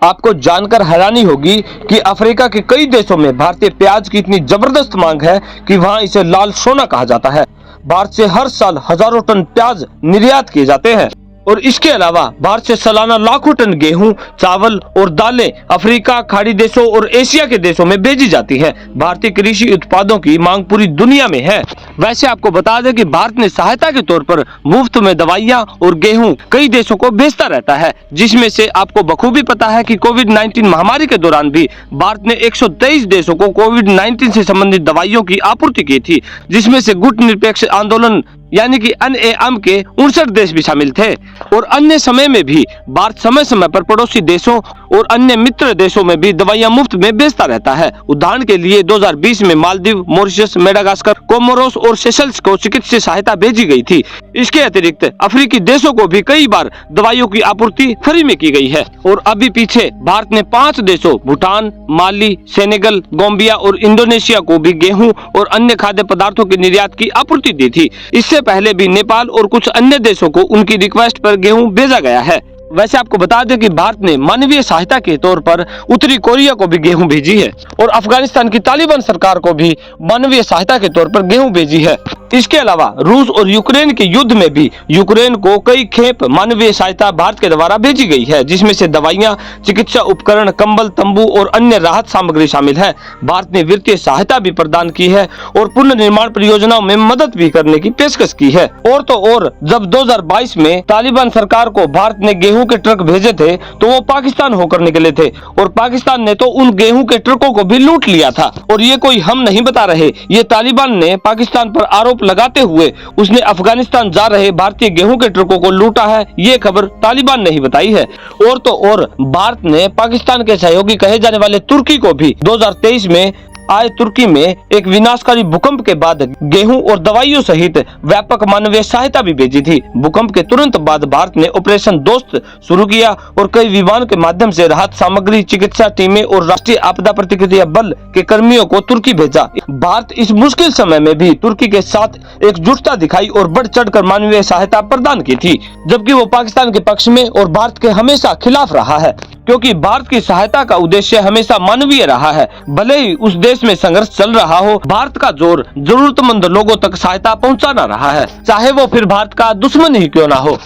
आपको जानकर हैरानी होगी कि अफ्रीका के कई देशों में भारतीय प्याज की इतनी जबरदस्त मांग है कि वहां इसे लाल सोना कहा जाता है। भारत से हर साल हजारों टन प्याज निर्यात किए जाते हैं और इसके अलावा भारत से सालाना लाखों टन गेहूं, चावल और दालें अफ्रीका, खाड़ी देशों और एशिया के देशों में भेजी जाती हैं। भारतीय कृषि उत्पादों की मांग पूरी दुनिया में है। वैसे आपको बता दें कि भारत ने सहायता के तौर पर मुफ्त में दवाइयां और गेहूं कई देशों को भेजता रहता है, जिसमें से आपको बखूबी पता है कि कोविड-19 महामारी के दौरान भी भारत ने 123 देशों को कोविड-19 से संबंधित दवाइयों की आपूर्ति की थी, जिसमें से गुट निरपेक्ष आंदोलन यानी कि NAM के 59 देश भी शामिल थे। और अन्य समय में भी भारत समय समय पर पड़ोसी देशों और अन्य मित्र देशों में भी दवाइयां मुफ्त में भेजता रहता है। उदाहरण के लिए 2020 में मालदीव, मॉरिशस, मेडागास्कर, कोमोरोस और सेशल्स को चिकित्सीय सहायता भेजी गई थी। इसके अतिरिक्त अफ्रीकी देशों को भी कई बार दवाइयों की आपूर्ति फ्री में की गई है। और अभी पीछे भारत ने 5 देशों भूटान, माली, सेनेगल, गाम्बिया और इंडोनेशिया को भी गेहूं और अन्य खाद्य पदार्थों के निर्यात की आपूर्ति दी थी। इससे पहले भी नेपाल और कुछ अन्य देशों को उनकी रिक्वेस्ट पर गेहूं भेजा गया है। वैसे आपको बता दें कि भारत ने मानवीय सहायता के तौर पर उत्तरी कोरिया को भी गेहूं भेजी है और अफगानिस्तान की तालिबान सरकार को भी मानवीय सहायता के तौर पर गेहूं भेजी है। इसके अलावा रूस और यूक्रेन के युद्ध में भी यूक्रेन को कई खेप मानवीय सहायता भारत के द्वारा भेजी गई है, जिसमें से दवाइयां, चिकित्सा उपकरण, कंबल, तंबू और अन्य राहत सामग्री शामिल है। भारत ने वित्तीय सहायता भी प्रदान की है और पुनर्निर्माण परियोजनाओं में मदद भी करने की पेशकश की है। और तो और जब 2022 में तालिबान सरकार को भारत ने गेहूं के ट्रक भेजे थे तो वो पाकिस्तान होकर निकले थे और पाकिस्तान ने तो उन गेहूं के ट्रकों को भी लूट लिया था। और ये कोई हम नहीं बता रहे, ये तालिबान ने पाकिस्तान पर आरोप लगाते हुए उसने अफगानिस्तान जा रहे भारतीय गेहूं के ट्रकों को लूटा है, ये खबर तालिबान ने ही बताई है। और तो और भारत ने पाकिस्तान के सहयोगी कहे जाने वाले तुर्की को भी 2023 में आए तुर्की में एक विनाशकारी भूकंप के बाद गेहूं और दवाइयों सहित व्यापक मानवीय सहायता भी भेजी थी। भूकंप के तुरंत बाद भारत ने ऑपरेशन दोस्त शुरू किया और कई विमान के माध्यम से राहत सामग्री, चिकित्सा टीमें और राष्ट्रीय आपदा प्रतिक्रिया बल के कर्मियों को तुर्की भेजा। भारत इस मुश्किल समय में भी तुर्की के साथ एकजुटता दिखाई और बढ़ चढ़कर मानवीय सहायता प्रदान की थी, जबकि वो पाकिस्तान के पक्ष में और भारत के हमेशा खिलाफ रहा है, क्योंकि भारत की सहायता का उद्देश्य हमेशा मानवीय रहा है। भले ही उस देश में संघर्ष चल रहा हो, भारत का जोर जरूरतमंद लोगों तक सहायता पहुंचाना रहा है, चाहे वो फिर भारत का दुश्मन ही क्यों ना हो।